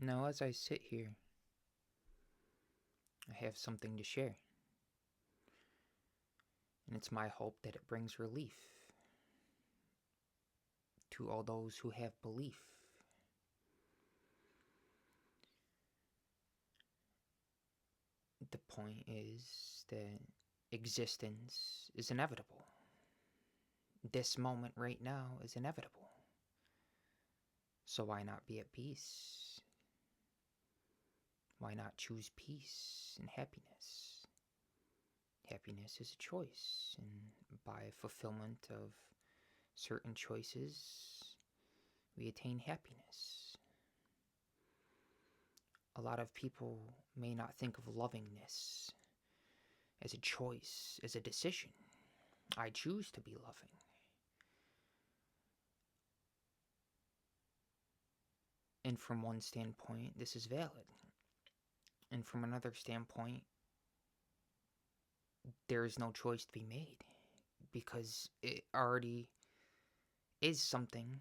Now, as I sit here, I have something to share, and it's my hope that it brings relief to all those who have belief. The point is that existence is inevitable. This moment right now is inevitable. So why not be at peace? Why not choose peace and happiness? Happiness is a choice, and by fulfillment of certain choices, we attain happiness. A lot of people may not think of lovingness as a choice, as a decision. I choose to be loving. And from one standpoint, this is valid. And from another standpoint, there is no choice to be made because it already is something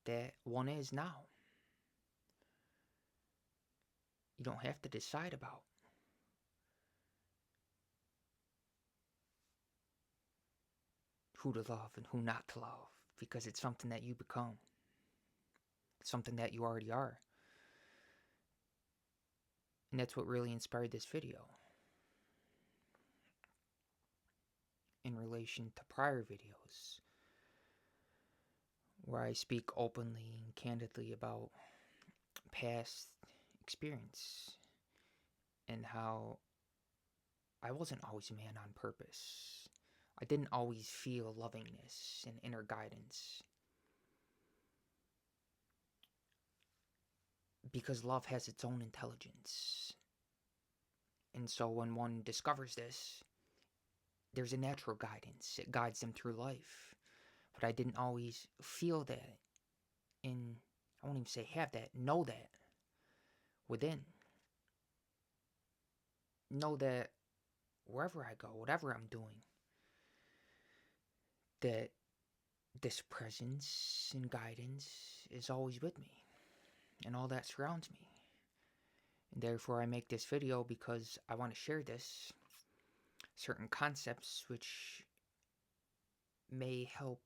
that one is now. You don't have to decide about who to love and who not to love because it's something that you become. It's something that you already are. And that's what really inspired this video. In relation to prior videos, where I speak openly and candidly about past experience and how I wasn't always a man on purpose. I didn't always feel lovingness and inner guidance. Because love has its own intelligence. And so when one discovers this, there's a natural guidance. It guides them through life. But I didn't always feel that. And I won't even say have that, know that within. Know that wherever I go, whatever I'm doing, that this presence and guidance is always with me and all that surrounds me. And therefore I make this video because I want to share this, certain concepts which may help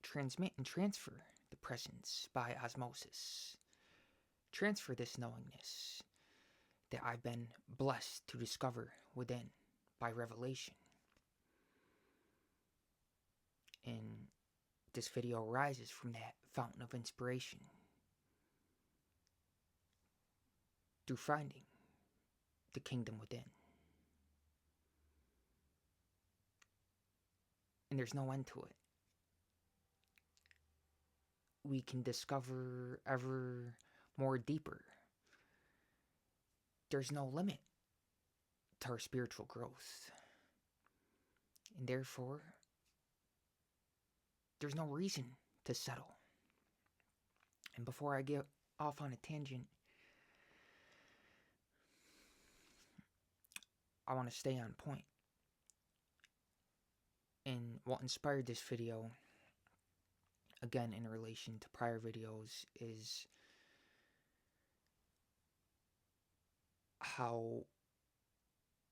transmit and transfer the presence by osmosis. Transfer this knowingness that I've been blessed to discover within by revelation. And this video arises from that fountain of inspiration through finding the kingdom within. And there's no end to it. We can discover ever more deeper. There's no limit to our spiritual growth. And therefore, there's no reason to settle. And before I get off on a tangent, I want to stay on point. And what inspired this video, again in relation to prior videos, is how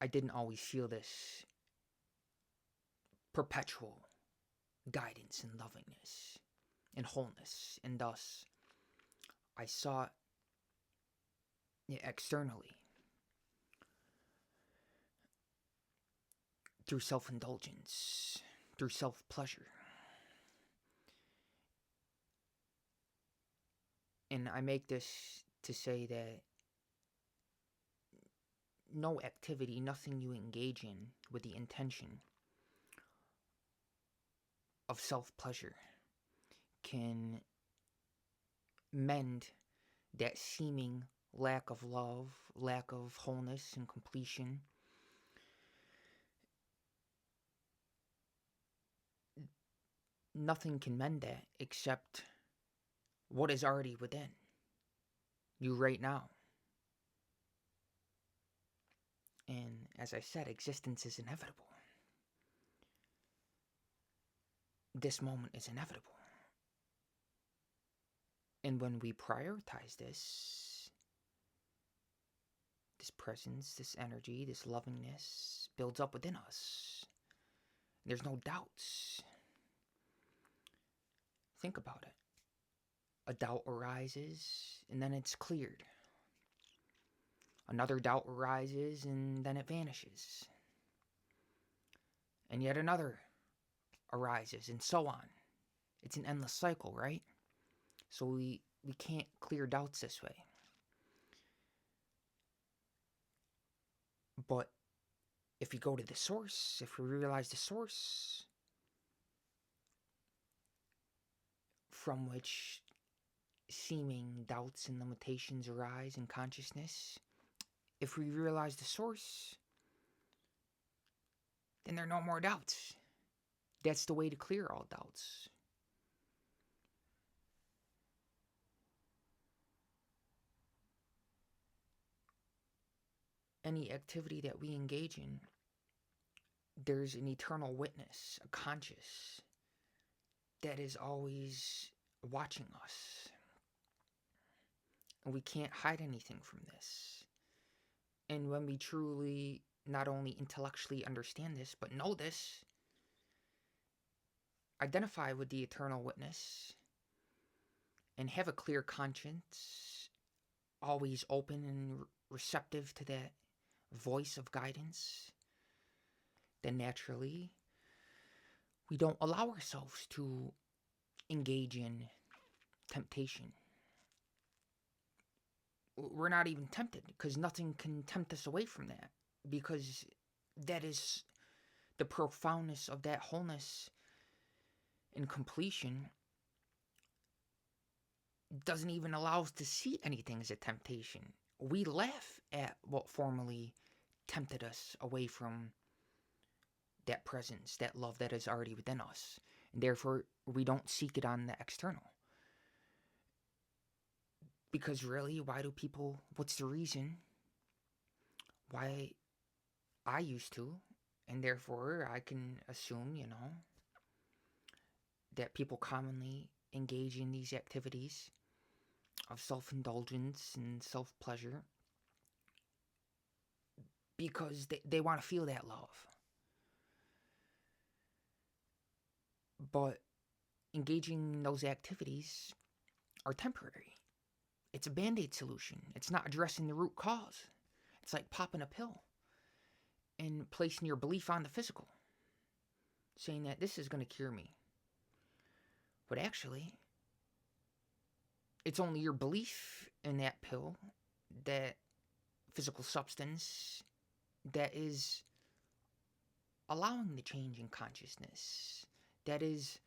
I didn't always feel this perpetual guidance and lovingness and wholeness, and thus I sought it externally through self-indulgence, through self-pleasure. And I make this to say that no activity, nothing you engage in with the intention of self-pleasure can mend that seeming lack of love, lack of wholeness and completion. Nothing can mend that except what is already within you right now. And as I said, existence is inevitable. This moment is inevitable. And when we prioritize this presence, this energy, this lovingness builds up within us. There's no doubts. Think about it. A doubt arises, and then it's cleared. Another doubt arises, and then it vanishes. And yet another arises, and so on. It's an endless cycle, right? So we can't clear doubts this way. But if we go to the source, if we realize the source from which seeming doubts and limitations arise in consciousness, if we realize the source, then there are no more doubts. That's the way to clear all doubts. Any activity that we engage in, there's an eternal witness, a conscious, that is always watching us. And we can't hide anything from this. And when we truly not only intellectually understand this, but know this, identify with the eternal witness, and have a clear conscience, always open and receptive to that voice of guidance, then naturally we don't allow ourselves to engage in temptation. We're not even tempted, because nothing can tempt us away from that, because that is the profoundness of that wholeness and completion. Doesn't even allow us to see anything as a temptation. We laugh at what formerly tempted us away from that presence, that love that is already within us. And therefore, we don't seek it on the external. Because really, why do people, what's the reason why I used to, and therefore I can assume, that people commonly engage in these activities of self-indulgence and self-pleasure because they want to feel that love. But engaging in those activities are temporary. It's a band-aid solution. It's not addressing the root cause. It's like popping a pill and placing your belief on the physical, saying that this is going to cure me. But actually, it's only your belief in that pill, that physical substance, that is allowing the change in consciousness. That is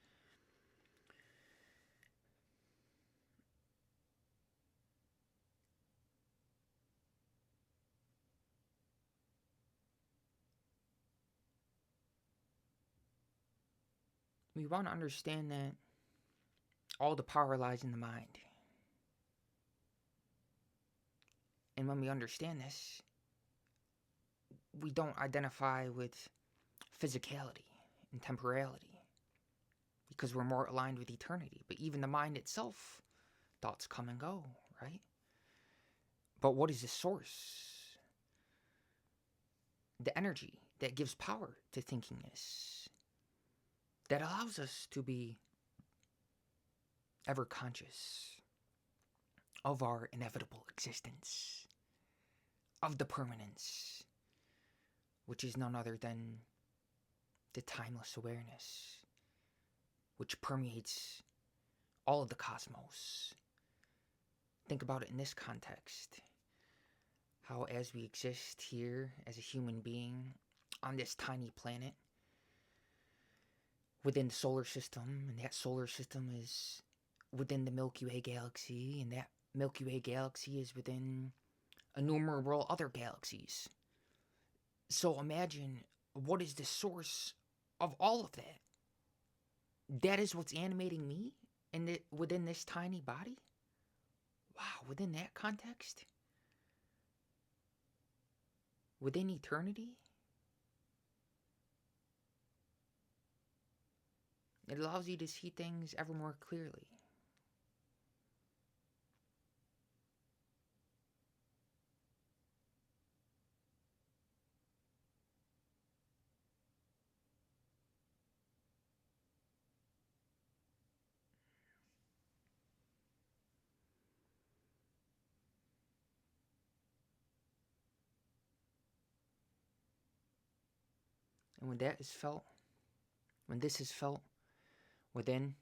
we want to understand that all the power lies in the mind. And when we understand this, we don't identify with physicality and temporality because we're more aligned with eternity. But even the mind itself, thoughts come and go, right? But what is the source? The energy that gives power to thinkingness, that allows us to be ever conscious of our inevitable existence, of the permanence, which is none other than the timeless awareness, which permeates all of the cosmos. Think about it in this context. How as we exist here as a human being on this tiny planet within the solar system, and that solar system is within the Milky Way galaxy, and that Milky Way galaxy is within innumerable other galaxies. So imagine, what is the source of all of that? That is what's animating me within this tiny body? Wow, within that context? Within eternity? It allows you to see things ever more clearly. And when that is felt, when this is felt within,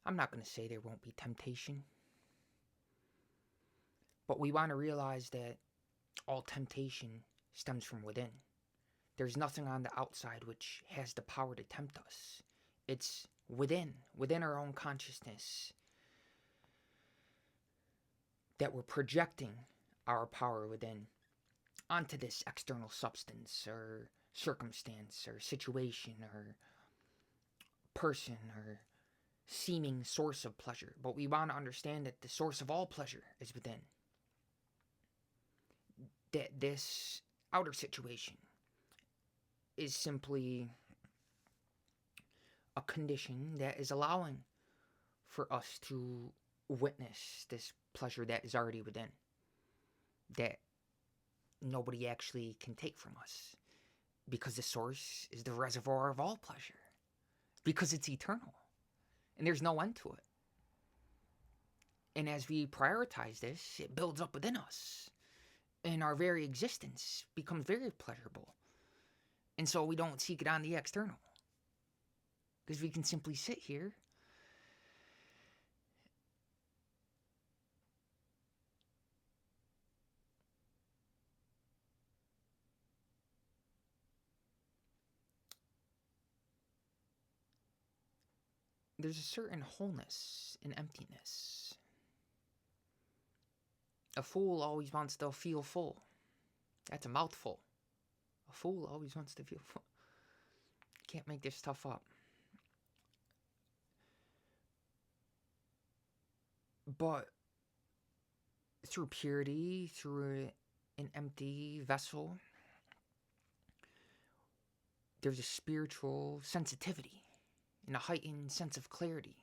I'm not going to say there won't be temptation, but we want to realize that all temptation stems from within. There's nothing on the outside which has the power to tempt us. It's within our own consciousness, that we're projecting our power within onto this external substance or circumstance or situation or person or seeming source of pleasure. But we want to understand that the source of all pleasure is within. That this outer situation is simply a condition that is allowing for us to witness this pleasure that is already within, that nobody actually can take from us, because the source is the reservoir of all pleasure, because it's eternal and there's no end to it. And as we prioritize this, it builds up within us, and our very existence becomes very pleasurable. And so we don't seek it on the external, because we can simply sit here there's a certain wholeness in emptiness. A fool always wants to feel full. That's a mouthful. A fool always wants to feel full. Can't make this stuff up. But through purity, through an empty vessel, there's a spiritual sensitivity and a heightened sense of clarity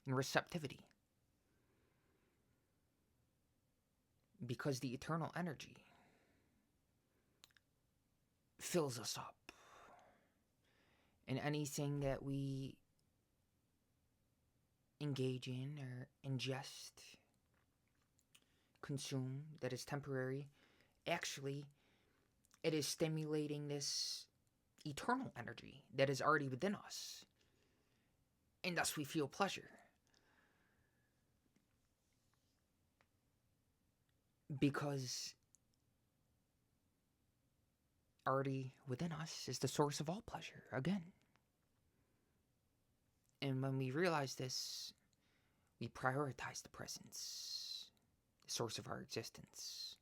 and receptivity. Because the eternal energy fills us up. And anything that we engage in or ingest, consume, that is temporary, actually, it is stimulating this eternal energy that is already within us. And thus we feel pleasure. Because already within us is the source of all pleasure, again. And when we realize this, we prioritize the presence, the source of our existence.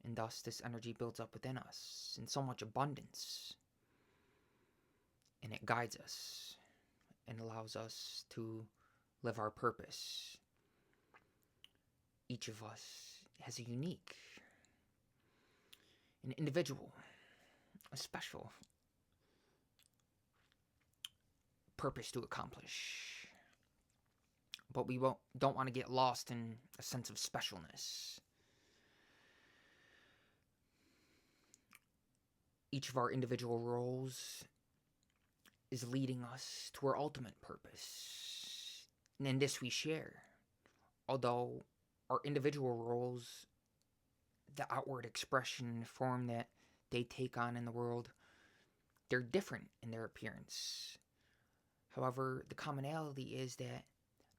And thus this energy builds up within us in so much abundance. And it guides us and allows us to live our purpose. Each of us has a unique, an individual, a special purpose to accomplish. But we don't want to get lost in a sense of specialness. Each of our individual roles is leading us to our ultimate purpose. And in this we share. Although our individual roles, the outward expression and form that they take on in the world, they're different in their appearance. However, the commonality is that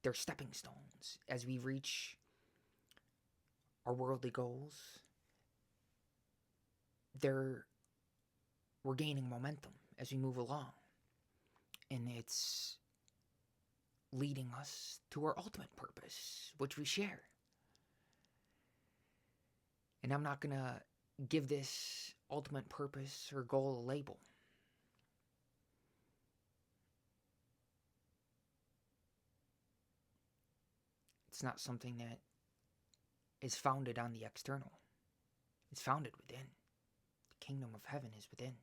they're stepping stones as we reach our worldly goals. We're gaining momentum as we move along. And it's leading us to our ultimate purpose, which we share. And I'm not going to give this ultimate purpose or goal a label. It's not something that is founded on the external. It's founded within. The kingdom of heaven is within.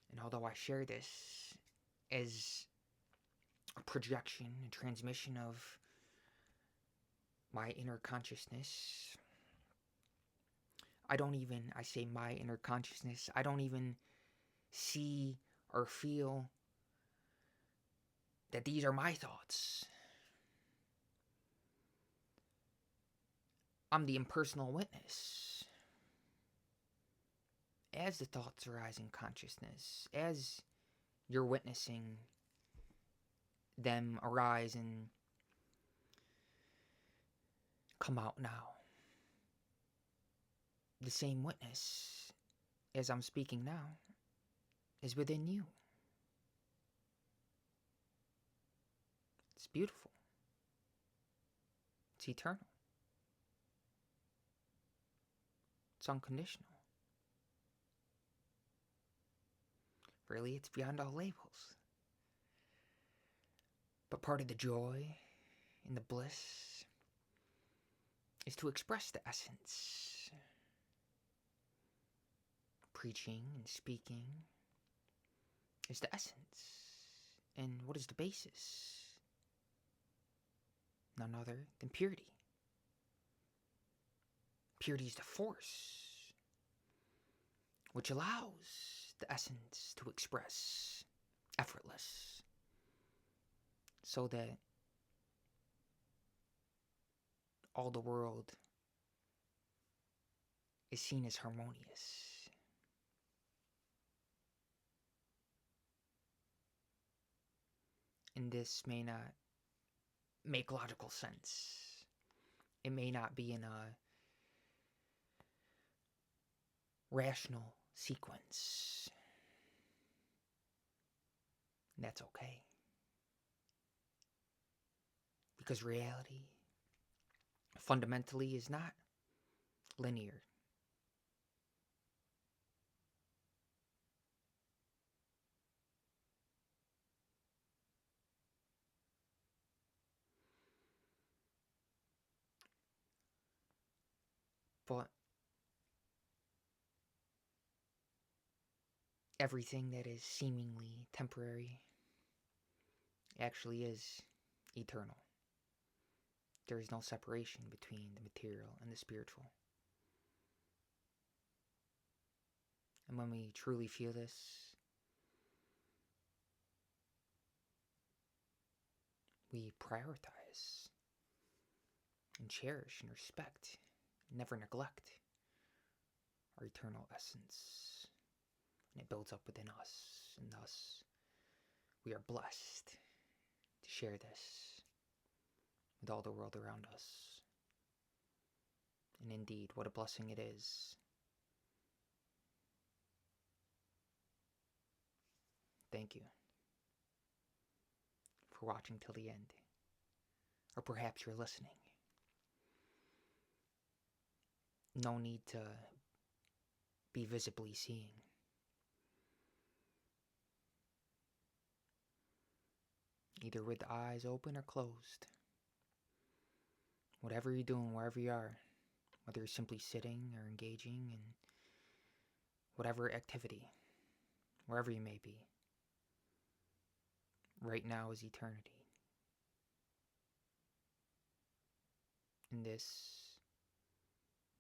And although I share this as a projection and transmission of my inner consciousness, I say my inner consciousness, I don't even see or feel that these are my thoughts. I'm the impersonal witness. As the thoughts arise in consciousness, as you're witnessing them arise and come out now, the same witness as I'm speaking now is within you. It's beautiful. It's eternal. It's unconditional. Really, it's beyond all labels. But part of the joy and the bliss is to express the essence. Preaching and speaking is the essence. And what is the basis? None other than purity. Purity is the force which allows the essence to express effortless, so that all the world is seen as harmonious. And this may not make logical sense. It may not be in a rational sequence. And that's okay. Because reality fundamentally is not linear. But everything that is seemingly temporary actually is eternal. There is no separation between the material and the spiritual. And when we truly feel this, we prioritize and cherish and respect, never neglect our eternal essence. And it builds up within us, and thus we are blessed to share this with all the world around us. And indeed, what a blessing it is. Thank you for watching till the end. Or perhaps you're listening. No need to be visibly seeing. Either with the eyes open or closed. Whatever you're doing, wherever you are, whether you're simply sitting or engaging in whatever activity, wherever you may be, right now is eternity. And this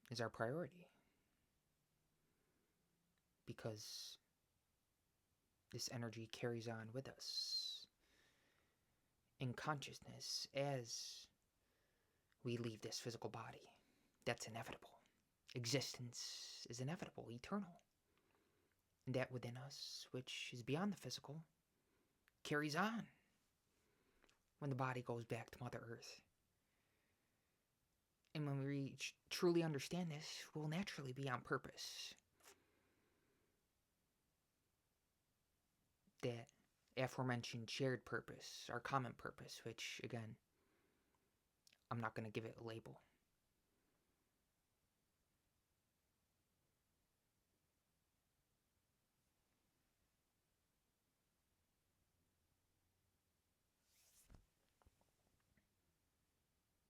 is our priority. Because this energy carries on with us in consciousness as we leave this physical body. That's inevitable. Existence is inevitable, eternal. And that within us, which is beyond the physical, carries on when the body goes back to Mother Earth. And when we truly understand this, we'll naturally be on purpose. That aforementioned shared purpose, our common purpose, which, again, I'm not going to give it a label.